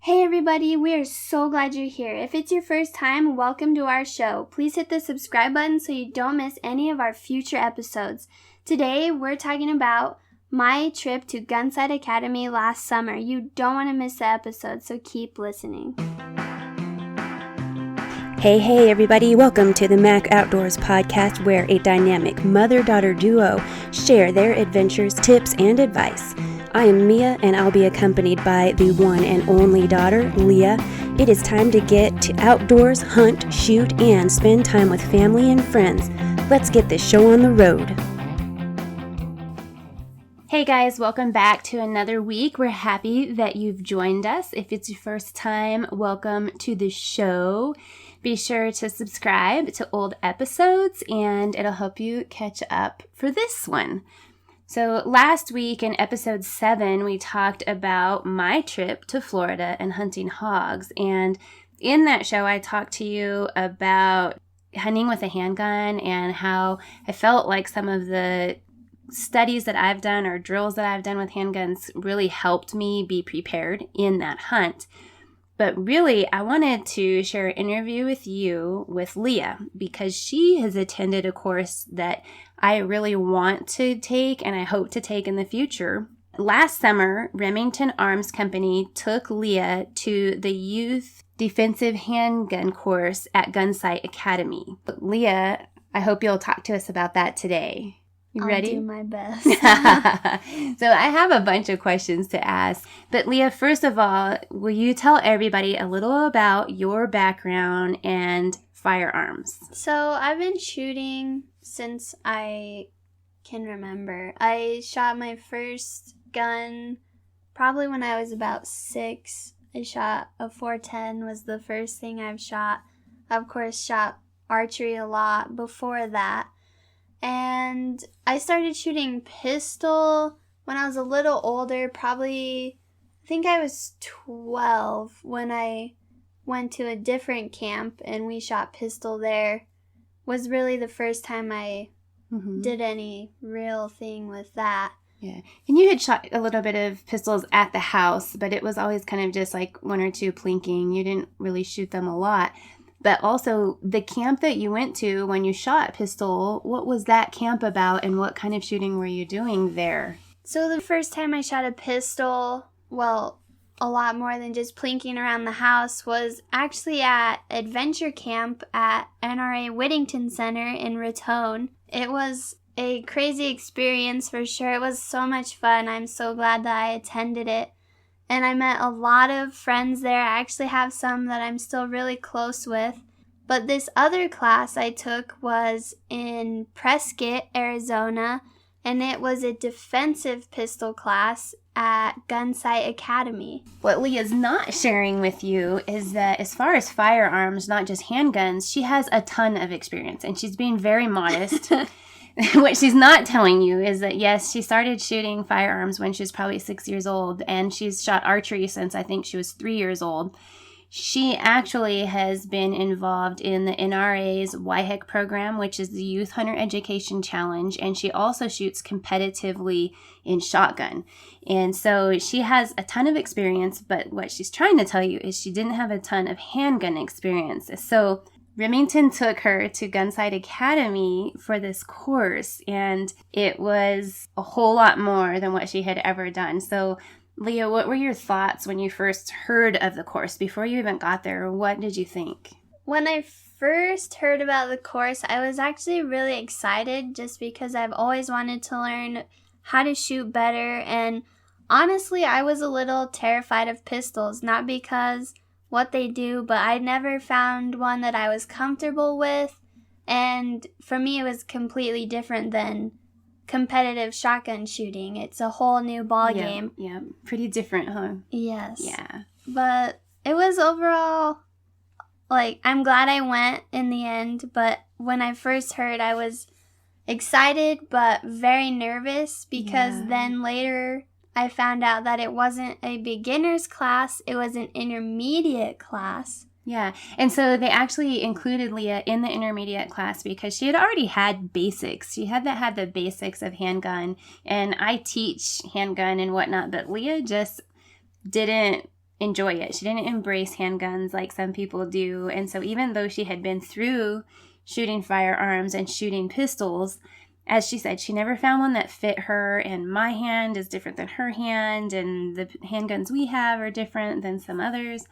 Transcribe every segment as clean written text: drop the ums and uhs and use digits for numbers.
Hey everybody, we are so glad you're here. If it's your first time, welcome to our show. Please hit the subscribe button so you don't miss any of our future episodes. Today, we're talking about my trip to Gunsight Academy last summer. You don't want to miss the episode, so keep listening. Hey everybody, welcome to the Mac Outdoors podcast, where a dynamic mother-daughter duo share their adventures, tips, and advice. I am Mia, and I'll be accompanied by the one and only daughter, Leah. It is time to get to outdoors, hunt, shoot, and spend time with family and friends. Let's get this show on the road. Hey guys, welcome back to another week. We're happy that you've joined us. If it's your first time, welcome to the show. Be sure to subscribe to old episodes, and it'll help you catch up for this one. So last week in episode 7, we talked about my trip to Florida and hunting hogs. And in that show, I talked to you about hunting with a handgun and how I felt like some of the studies that I've done or drills that I've done with handguns really helped me be prepared in that hunt. But really, I wanted to share an interview with you with Leah, because she has attended a course that I really want to take and I hope to take in the future. Last summer, Remington Arms Company took Leah to the Youth Defensive Handgun course at Gunsight Academy. Leah, I hope you'll talk to us about that today. You ready? I'll do my best. So I have a bunch of questions to ask. But Leah, first of all, will you tell everybody a little about your background and firearms? So I've been shooting since I can remember. I shot my first gun probably when I was about 6. I shot a .410 was the first thing I've shot. Of course, shot archery a lot before that. And I started shooting pistol when I was a little older, probably, I think I was 12 when I went to a different camp and we shot pistol there. Was really the first time I did any real thing with that. Yeah. And you had shot a little bit of pistols at the house, but it was always kind of just like 1 or 2 plinking. You didn't really shoot them a lot. But also, the camp that you went to when you shot pistol, what was that camp about and what kind of shooting were you doing there? So the first time I shot a pistol, well, a lot more than just plinking around the house, was actually at adventure camp at NRA Whittington Center in Raton. It was a crazy experience for sure. It was so much fun. I'm so glad that I attended it. And I met a lot of friends there. I actually have some that I'm still really close with. But this other class I took was in Prescott, Arizona, and it was a defensive pistol class at Gunsight Academy. What Leah's not sharing with you is that as far as firearms, not just handguns, she has a ton of experience, and she's being very modest. What she's not telling you is that, yes, she started shooting firearms when she was probably 6 years old, and she's shot archery since I think she was 3 years old. She actually has been involved in the NRA's YHEC program, which is the Youth Hunter Education Challenge, and she also shoots competitively in shotgun. And so she has a ton of experience, but what she's trying to tell you is she didn't have a ton of handgun experience. So Remington took her to Gunsight Academy for this course, and it was a whole lot more than what she had ever done. So, Leah, what were your thoughts when you first heard of the course? Before you even got there, what did you think? When I first heard about the course, I was actually really excited just because I've always wanted to learn how to shoot better. And honestly, I was a little terrified of pistols, not because what they do, but I never found one that I was comfortable with, and for me it was completely different than competitive shotgun shooting. It's a whole new ball game. Yeah, pretty different, huh? Yes. Yeah. But it was overall, like, I'm glad I went in the end, but when I first heard, I was excited but very nervous because then later I found out that it wasn't a beginner's class, it was an intermediate class. Yeah, and so they actually included Leah in the intermediate class because she had already had basics. She had the basics of handgun, and I teach handgun and whatnot, but Leah just didn't enjoy it. She didn't embrace handguns like some people do. And so even though she had been through shooting firearms and shooting pistols, as she said, she never found one that fit her, and my hand is different than her hand, and the handguns we have are different than some others.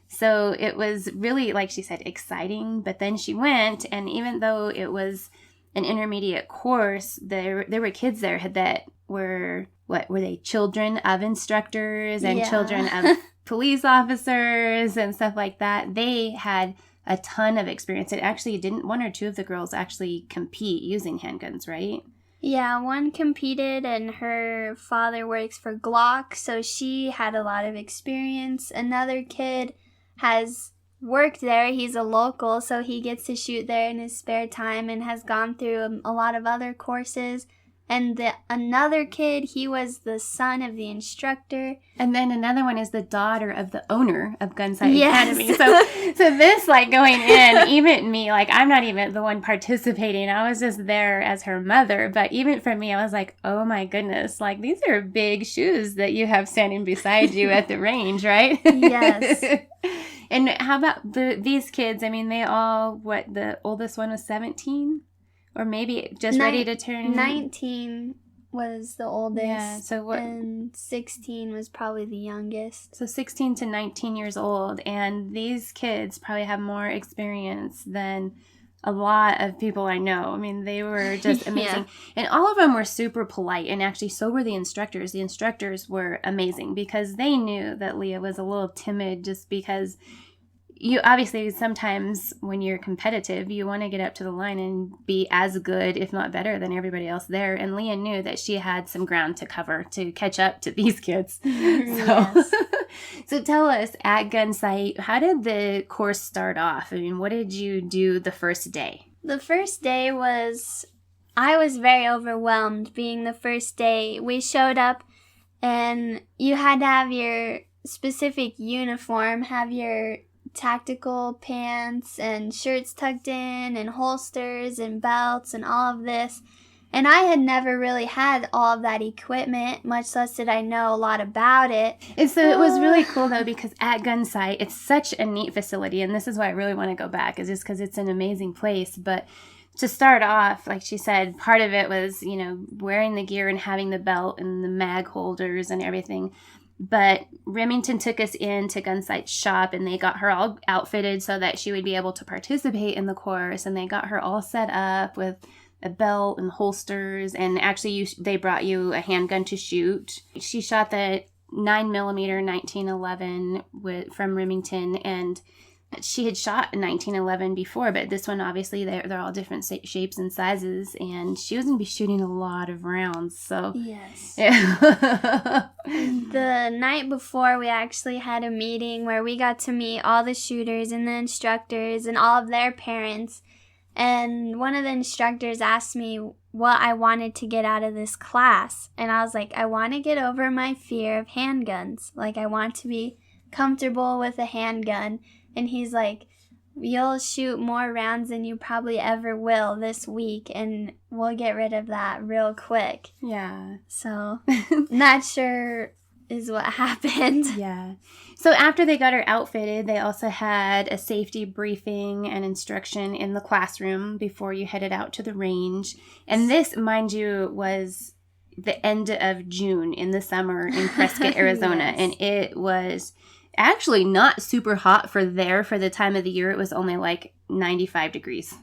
So it was really, like she said, exciting. But then she went, and even though it was an intermediate course, there were kids there that were, what were they, children of instructors and children of police officers and stuff like that. They had a ton of experience. It actually didn't, one or two of the girls actually compete using handguns, right? Yeah, one competed, and her father works for Glock, so she had a lot of experience. Another kid has worked there. He's a local, so he gets to shoot there in his spare time and has gone through a lot of other courses. And another kid, he was the son of the instructor. And then another one is the daughter of the owner of Gunsight Academy. So this, like, going in, even me, like, I'm not even the one participating. I was just there as her mother. But even for me, I was like, oh my goodness, like, these are big shoes that you have standing beside you at the range, right? Yes. And how about these kids? I mean, they all, the oldest one was 17? Or maybe just ready to turn... 19 was the oldest. Yeah, so what... And 16 was probably the youngest. So 16 to 19 years old. And these kids probably have more experience than a lot of people I know. I mean, they were just amazing. And all of them were super polite. And actually, so were the instructors. The instructors were amazing because they knew that Leah was a little timid just because... You obviously, sometimes when you're competitive, you want to get up to the line and be as good, if not better, than everybody else there. And Leah knew that she had some ground to cover to catch up to these kids. So tell us, at Gunsight, how did the course start off? I mean, what did you do the first day? The first day I was very overwhelmed being the first day. We showed up and you had to have your specific uniform, have your tactical pants and shirts tucked in and holsters and belts and all of this. And I had never really had all of that equipment, much less did I know a lot about it. And so it was really cool, though, because at Gunsight, it's such a neat facility. And this is why I really want to go back, is just because it's an amazing place. But to start off, like she said, part of it was, wearing the gear and having the belt and the mag holders and everything. But Remington took us into Gunsight's shop, and they got her all outfitted so that she would be able to participate in the course. And they got her all set up with a belt and holsters. And actually, they brought you a handgun to shoot. She shot the 9mm 1911 from Remington, and she had shot a 1911 before, but this one, obviously, they're all different shapes and sizes, and she was going to be shooting a lot of rounds, so... Yes. Yeah. The night before, we actually had a meeting where we got to meet all the shooters and the instructors and all of their parents, and one of the instructors asked me what I wanted to get out of this class, and I was like, I want to get over my fear of handguns. Like, I want to be comfortable with a handgun. And he's like, you'll shoot more rounds than you probably ever will this week, and we'll get rid of that real quick. Yeah. So, not sure is what happened. Yeah. So after they got her outfitted, they also had a safety briefing and instruction in the classroom before you headed out to the range. And this, mind you, was the end of June in the summer in Prescott, Arizona. Yes. And it was... actually not super hot for the time of the year. It was only like 95 degrees.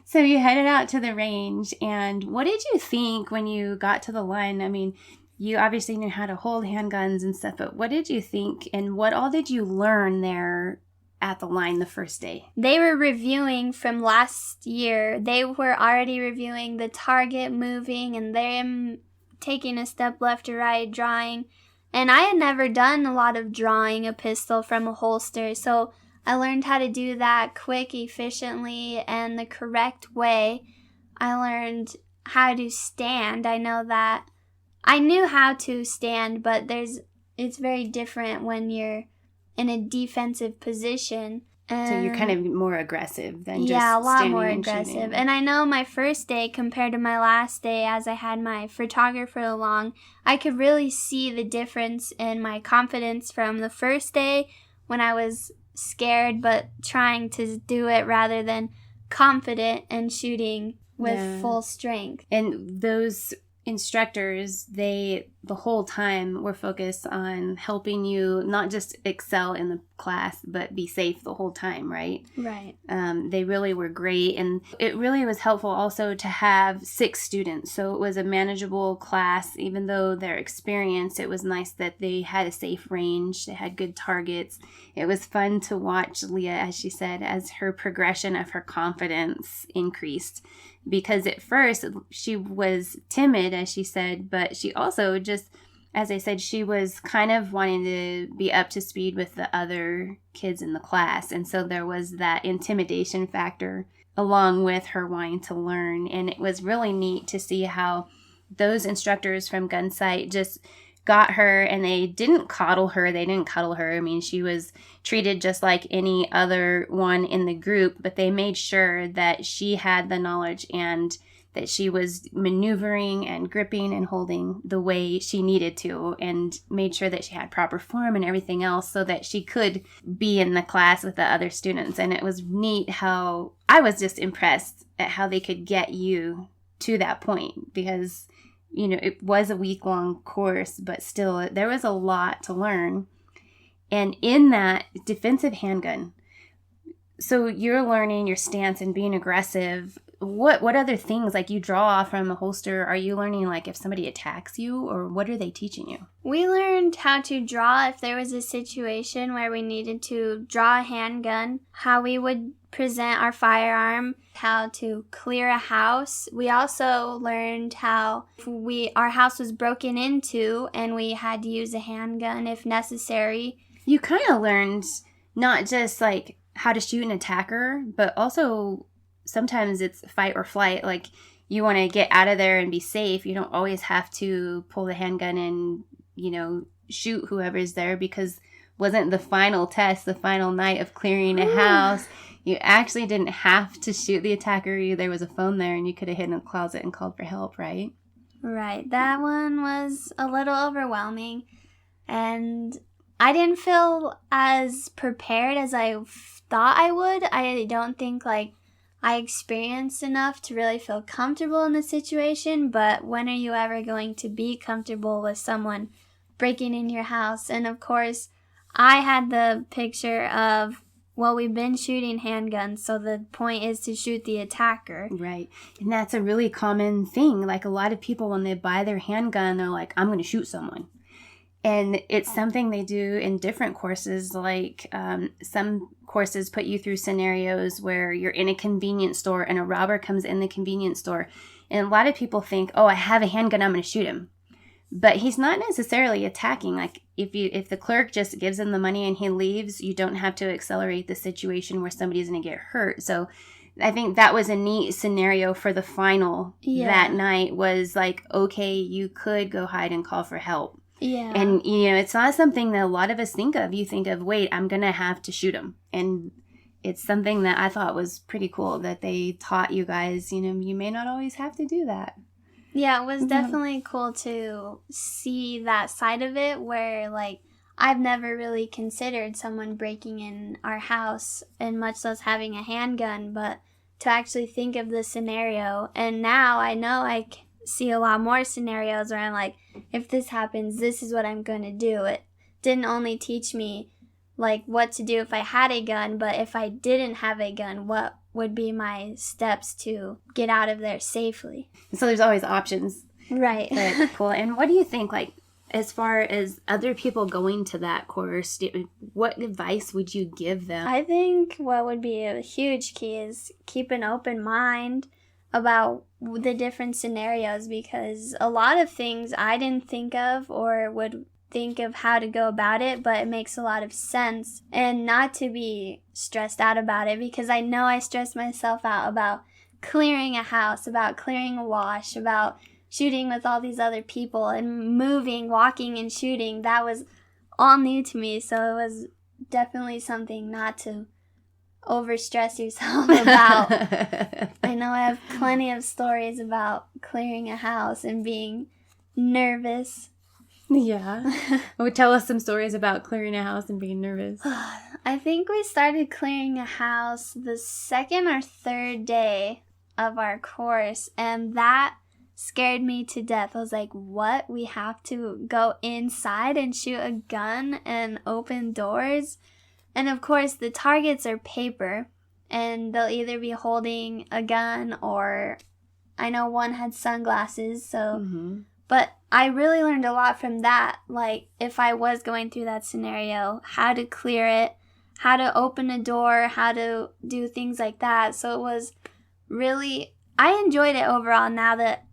So you headed out to the range, and what did you think when you got to the line? I mean, you obviously knew how to hold handguns and stuff, but what did you think, and what all did you learn there at the line the first day? They were reviewing from last year. They were already reviewing the target moving and them taking a step left or right, drawing. And I had never done a lot of drawing a pistol from a holster, so I learned how to do that quick, efficiently, and the correct way. I learned how to stand. I knew how to stand, but it's very different when you're in a defensive position. So you're kind of more aggressive than just a lot standing more and aggressive. shooting. And I know my first day compared to my last day, as I had my photographer along, I could really see the difference in my confidence from the first day when I was scared but trying to do it rather than confident and shooting with full strength. And those instructors, the whole time were focused on helping you not just excel in the class, but be safe the whole time, right? Right. They really were great. And it really was helpful also to have 6 students. So it was a manageable class. Even though they're experienced, it was nice that they had a safe range. They had good targets. It was fun to watch Leah, as she said, as her progression of her confidence increased. Because at first she was timid, as she said, but she also just, as I said, she was kind of wanting to be up to speed with the other kids in the class. And so there was that intimidation factor along with her wanting to learn. And it was really neat to see how those instructors from Gunsight just got her, and they didn't coddle her. They didn't cuddle her. I mean, she was treated just like any other one in the group, but they made sure that she had the knowledge and that she was maneuvering and gripping and holding the way she needed to, and made sure that she had proper form and everything else so that she could be in the class with the other students. And it was neat how I was just impressed at how they could get you to that point, because it was a week-long course, but still, there was a lot to learn. And in that defensive handgun, so you're learning your stance and being aggressive. What other things, like you draw from a holster, are you learning, like if somebody attacks you, or what are they teaching you? We learned how to draw if there was a situation where we needed to draw a handgun, how we would present our firearm, how to clear a house. We also learned how our house was broken into and we had to use a handgun if necessary. You kind of learned not just like how to shoot an attacker, but also sometimes it's fight or flight. Like you want to get out of there and be safe. You don't always have to pull the handgun and, shoot whoever's there, because wasn't the final test, the final night of clearing a house, you actually didn't have to shoot the attacker. There was a phone there and you could have hid in a closet and called for help, right? Right. That one was a little overwhelming, and I didn't feel as prepared as I thought I would. I don't think I experienced enough to really feel comfortable in the situation, but when are you ever going to be comfortable with someone breaking in your house? And of course, I had the picture of, well, we've been shooting handguns, so the point is to shoot the attacker. Right. And that's a really common thing. Like a lot of people, when they buy their handgun, they're like, I'm going to shoot someone. And it's something they do in different courses. Like some courses put you through scenarios where you're in a convenience store and a robber comes in the convenience store. And a lot of people think, oh, I have a handgun, I'm going to shoot him. But he's not necessarily attacking. Like if the clerk just gives him the money and he leaves, you don't have to accelerate the situation where somebody's going to get hurt. So I think that was a neat scenario for the final that night, was like, okay, you could go hide and call for help. Yeah. And, it's not something that a lot of us think of. You think of, wait, I'm going to have to shoot him. And it's something that I thought was pretty cool that they taught you guys, you may not always have to do that. Yeah, it was definitely cool to see that side of it where, I've never really considered someone breaking in our house, and much less having a handgun, but to actually think of the scenario. And now I know I see a lot more scenarios where I'm like, if this happens, this is what I'm going to do. It didn't only teach me, what to do if I had a gun, but if I didn't have a gun, what would be my steps to get out of there safely. So there's always options. Right. But cool. And what do you think, as far as other people going to that course, what advice would you give them? I think what would be a huge key is keep an open mind about the different scenarios, because a lot of things I didn't think of or would think of how to go about it, but it makes a lot of sense, and not to be stressed out about it, because I know I stressed myself out about clearing a house, about clearing a wash, about shooting with all these other people and moving, walking and shooting. That was all new to me, so it was definitely something not to overstress yourself about. I know I have plenty of stories about clearing a house and being nervous. Yeah. Well, tell us some stories about clearing a house and being nervous. I think we started clearing a house the second or third day of our course, and that scared me to death. I was like, what? We have to go inside and shoot a gun and open doors? And of course, the targets are paper, and they'll either be holding a gun or I know one had sunglasses, so... Mm-hmm. But I really learned a lot from that, like if I was going through that scenario, how to clear it, how to open a door, how to do things like that. So it was really, I enjoyed it overall now that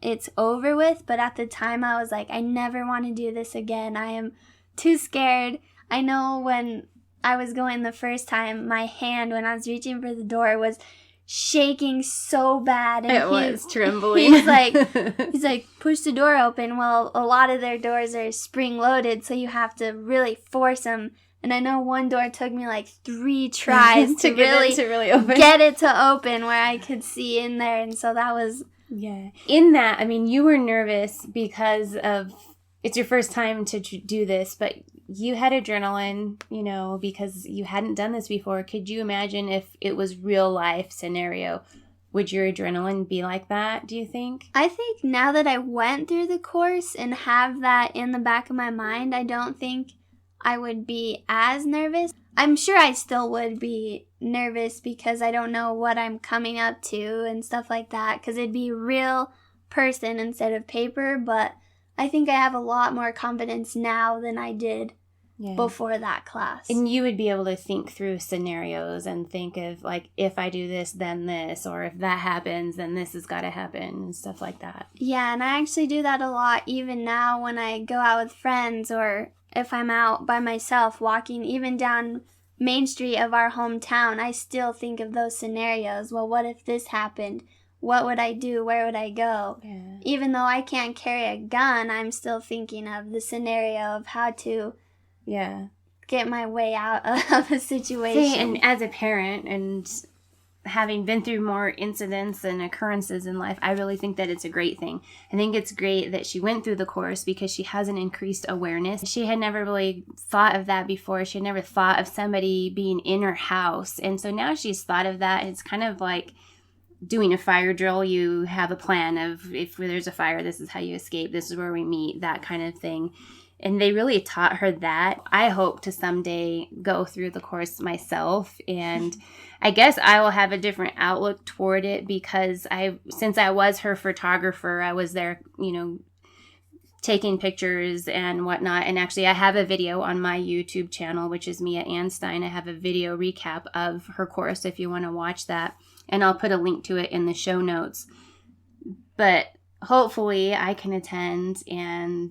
it's over with, but at the time I was like, I never want to do this again. I am too scared. I know when I was going the first time, my hand, when I was reaching for the door, was shaking so bad, and it was trembling. He's like, push the door open. Well, a lot of their doors are spring loaded, so you have to really force them. And I know one door took me like 3 tries to really open. Get it to open where I could see in there, and so that was In that, I mean, you were nervous because of it's your first time to do this, but you had adrenaline, because you hadn't done this before. Could you imagine if it was real life scenario? Would your adrenaline be like that, do you think? I think now that I went through the course and have that in the back of my mind, I don't think I would be as nervous. I'm sure I still would be nervous because I don't know what I'm coming up to and stuff like that, because it'd be real person instead of paper, but I think I have a lot more confidence now than I did before that class. And you would be able to think through scenarios and think of, like, if I do this, then this, or if that happens, then this has got to happen, and stuff like that. Yeah, and I actually do that a lot even now when I go out with friends, or if I'm out by myself walking even down Main Street of our hometown. I still think of those scenarios. Well, what if this happened? What would I do? Where would I go? Yeah. Even though I can't carry a gun, I'm still thinking of the scenario of how to get my way out of a situation. See, and as a parent and having been through more incidents and occurrences in life, I really think that it's a great thing. I think it's great that she went through the course because she has an increased awareness. She had never really thought of that before. She had never thought of somebody being in her house. And so now she's thought of that. It's kind of like doing a fire drill. You have a plan of, if there's a fire, this is how you escape, this is where we meet, that kind of thing. And they really taught her that. I hope to someday go through the course myself, and I guess I will have a different outlook toward it because since I was her photographer, I was there, taking pictures and whatnot. And actually, I have a video on my YouTube channel, which is me at Anstine. I have a video recap of her course if you want to watch that. And I'll put a link to it in the show notes. But hopefully I can attend and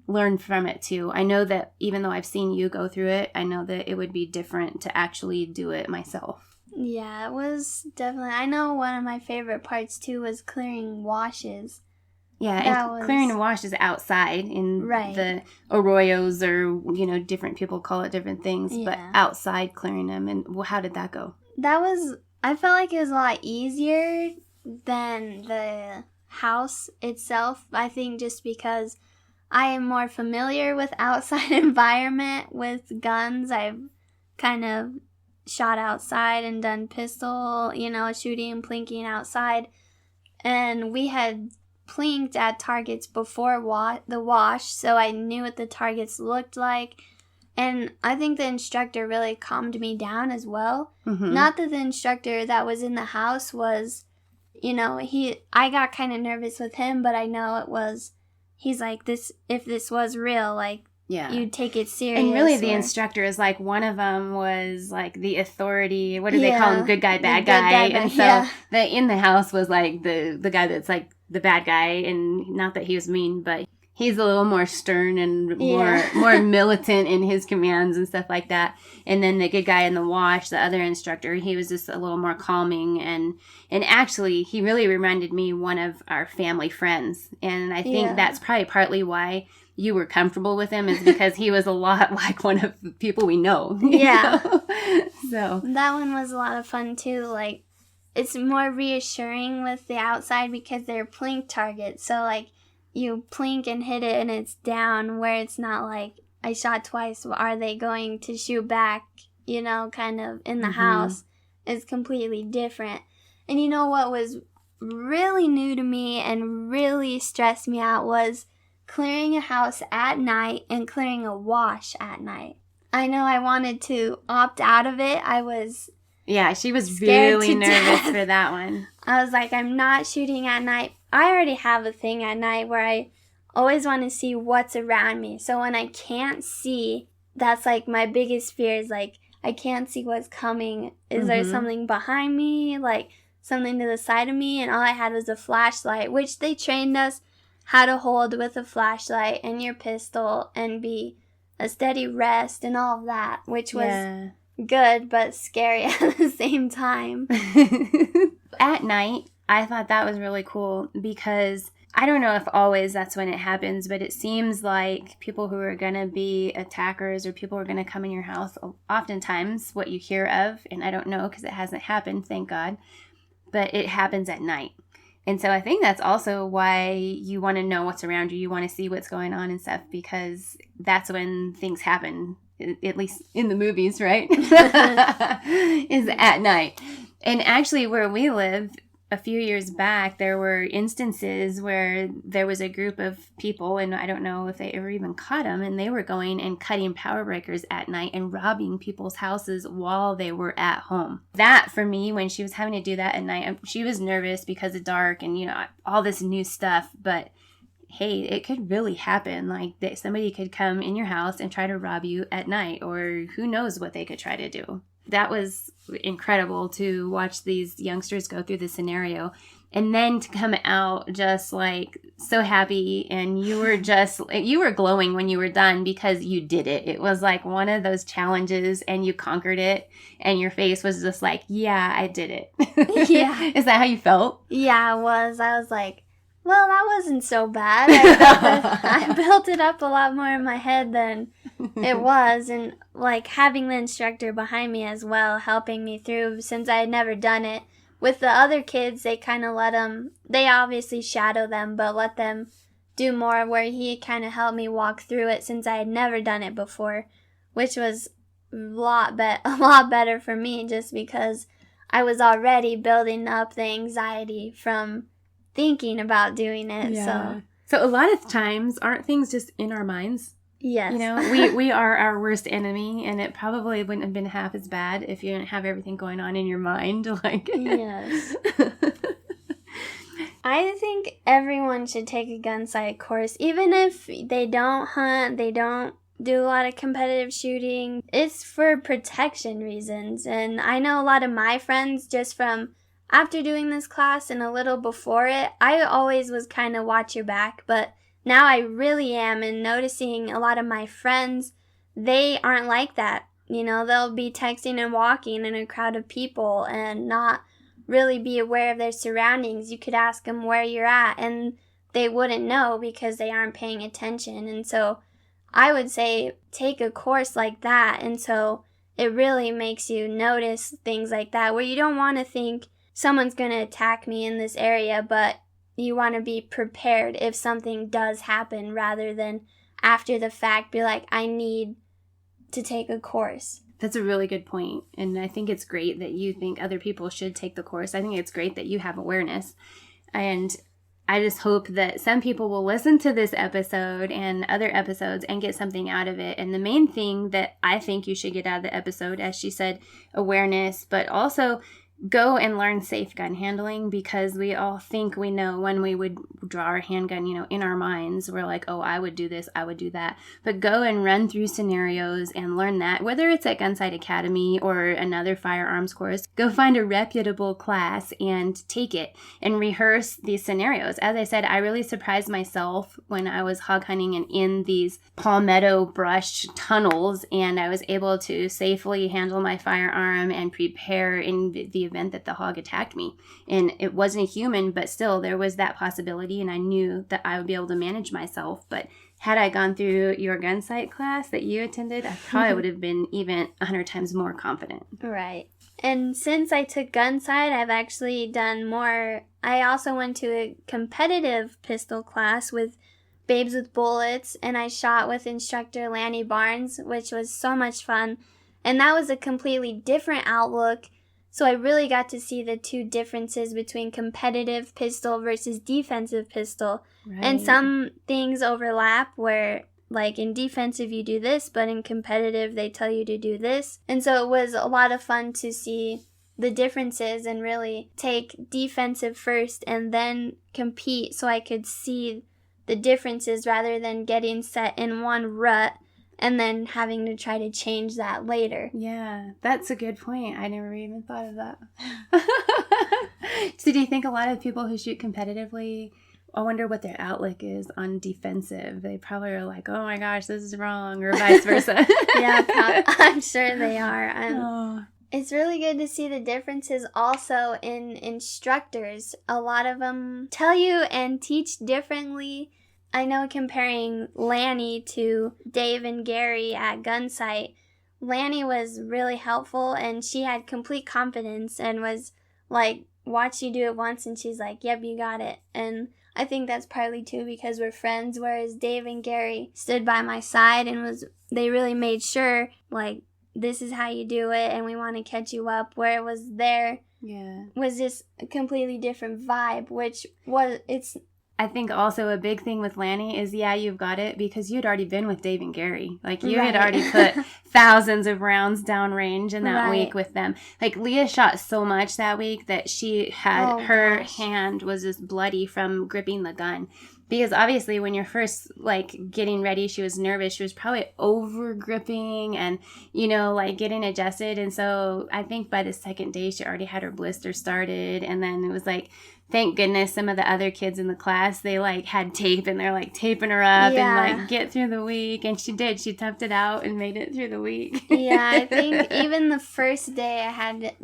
learn from it too. I know that even though I've seen you go through it, I know that it would be different to actually do it myself. Yeah, it was definitely. I know one of my favorite parts too was clearing washes. Yeah, and clearing washes outside in the arroyos, or, different people call it different things, but outside clearing them. And how did that go? I felt like it was a lot easier than the house itself. I think just because I am more familiar with outside environment with guns. I've kind of shot outside and done pistol, shooting and plinking outside. And we had plinked at targets before the wash, so I knew what the targets looked like. And I think the instructor really calmed me down as well. Mm-hmm. Not that the instructor that was in the house was, I got kind of nervous with him, but I know it was, he's like, if this was real, like, you'd take it serious. And really the instructor is like, one of them was like the authority, what do they call him, good guy, bad guy. And so in the house was like the guy that's like the bad guy, and not that he was mean, but he's a little more stern and more militant in his commands and stuff like that. And then the good guy in the wash, the other instructor, he was just a little more calming. And actually, he really reminded me one of our family friends. And I think that's probably partly why you were comfortable with him, is because he was a lot like one of the people we know. Yeah. So that one was a lot of fun too. Like, it's more reassuring with the outside because they're plink targets. So like, you plink and hit it and it's down, where it's not like, I shot twice, are they going to shoot back, you know, kind of in the house. It's completely different. And you know what was really new to me and really stressed me out was clearing a house at night and clearing a wash at night. I know I wanted to opt out of it. I was she was really nervous for that one. I was like, I'm not shooting at night. I already have a thing at night where I always want to see what's around me. So when I can't see, that's like my biggest fear is like, I can't see what's coming. Is there something behind me? Like something to the side of me? And all I had was a flashlight, which they trained us how to hold with a flashlight and your pistol and be a steady rest and all of that, which was good but scary at the same time. At night, I thought that was really cool because I don't know if always that's when it happens, but it seems like people who are going to be attackers or people who are going to come in your house, oftentimes what you hear of, and I don't know because it hasn't happened, thank God, but it happens at night. And so I think that's also why you want to know what's around you. You want to see what's going on and stuff because that's when things happen, at least in the movies, right? Is at night. And actually where we live, a few years back, there were instances where there was a group of people, and I don't know if they ever even caught them, and they were going and cutting power breakers at night and robbing people's houses while they were at home. That, for me, when she was having to do that at night, she was nervous because of dark and, you know, all this new stuff, but hey, it could really happen. Like, somebody could come in your house and try to rob you at night, or who knows what they could try to do. That was incredible to watch these youngsters go through the scenario and then to come out just like so happy, and you were glowing when you were done because you did it. It was like one of those challenges and you conquered it and your face was just like, yeah, I did it. Yeah. Is that how you felt? Yeah, I was like, well, that wasn't so bad. I built it up a lot more in my head than it was. And like having the instructor behind me as well, helping me through since I had never done it. With the other kids, they kind of they obviously shadow them, but let them do more, where he kind of helped me walk through it since I had never done it before, which was a lot better for me just because I was already building up the anxiety from thinking about doing it. Yeah. So a lot of times, aren't things just in our minds? Yes. You know, we are our worst enemy, and it probably wouldn't have been half as bad if you didn't have everything going on in your mind. Like, yes. I think everyone should take a gun sight course, even if they don't hunt, they don't do a lot of competitive shooting. It's for protection reasons. And I know a lot of my friends, just from after doing this class and a little before it, I always was kind of watch your back, but now I really am, and noticing a lot of my friends, they aren't like that. You know, they'll be texting and walking in a crowd of people and not really be aware of their surroundings. You could ask them where you're at and they wouldn't know because they aren't paying attention. And so I would say take a course like that, and so it really makes you notice things like that, where you don't want to think someone's going to attack me in this area, but you want to be prepared if something does happen, rather than after the fact be like, I need to take a course. That's a really good point. And I think it's great that you think other people should take the course. I think it's great that you have awareness. And I just hope that some people will listen to this episode and other episodes and get something out of it. And the main thing that I think you should get out of the episode, as she said, awareness, but also go and learn safe gun handling, because we all think we know when we would draw our handgun, you know, in our minds. We're like, oh, I would do this, I would do that. But go and run through scenarios and learn that, whether it's at Gunsight Academy or another firearms course. Go find a reputable class and take it and rehearse these scenarios. As I said, I really surprised myself when I was hog hunting and in these palmetto brush tunnels, and I was able to safely handle my firearm and prepare in the event that the hog attacked me. And it wasn't a human, but still there was that possibility, and I knew that I would be able to manage myself. But had I gone through your gun sight class that you attended, I probably would have been even 100 times more confident. Right. And since I took gun sight, I've actually done more. I also went to a competitive pistol class with Babes with Bullets, and I shot with instructor Lanny Barnes, which was so much fun. And that was a completely different outlook. So I really got to see the two differences between competitive pistol versus defensive pistol. Right. And some things overlap where, like, in defensive you do this, but in competitive they tell you to do this. And so it was a lot of fun to see the differences and really take defensive first and then compete so I could see the differences rather than getting set in one rut and then having to try to change that later. Yeah, that's a good point. I never even thought of that. So do you think a lot of people who shoot competitively, I wonder what their outlook is on defensive? They probably are like, oh my gosh, this is wrong, or vice versa. Yeah, I'm sure they are. It's really good to see the differences also in instructors. A lot of them tell you and teach differently. I know comparing Lanny to Dave and Gary at Gunsight, Lanny was really helpful and she had complete confidence and was like, watch you do it once and she's like, yep, you got it. And I think that's partly too because we're friends, whereas Dave and Gary stood by my side and they really made sure, like, this is how you do it and we want to catch you up, where it was was just a completely different vibe, I think also a big thing with Lanny is, you've got it because you'd already been with Dave and Gary. Like, you had already put thousands of rounds downrange in that week with them. Like, Leah shot so much that week that she had, her hand was just bloody from gripping the gun. Because obviously when you're first, like, getting ready, she was nervous. She was probably over gripping and, like, getting adjusted. And so I think by the second day she already had her blister started. And then it was like, thank goodness some of the other kids in the class, they, like, had tape and they're, like, taping her up and, like, get through the week. And she did. She toughed it out and made it through the week. Yeah, I think even the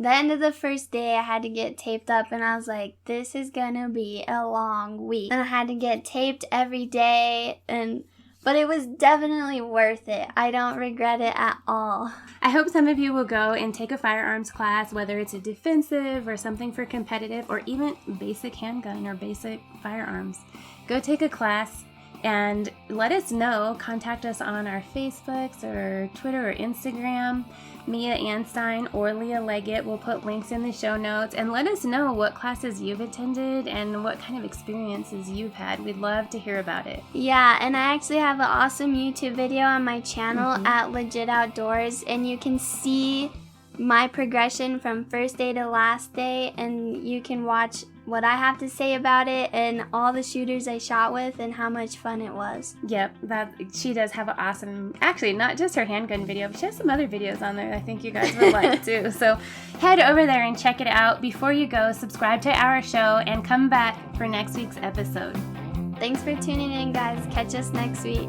end of the first day I had to get taped up and I was like, this is gonna be a long week. And I had to get taped every day but it was definitely worth it. I don't regret it at all. I hope some of you will go and take a firearms class, whether it's a defensive or something for competitive or even basic handgun or basic firearms. Go take a class and let us know. Contact us on our Facebooks or Twitter or Instagram. Mia Anstine or Leah Leggett will put links in the show notes, and let us know what classes you've attended and what kind of experiences you've had. We'd love to hear about it. Yeah, and I actually have an awesome YouTube video on my channel at Legit Outdoors, and you can see my progression from first day to last day, and you can watch what I have to say about it and all the shooters I shot with and how much fun it was. Yep, she does have an awesome, actually not just her handgun video, but she has some other videos on there I think you guys would like too. So head over there and check it out. Before you go, subscribe to our show and come back for next week's episode. Thanks for tuning in, guys. Catch us next week.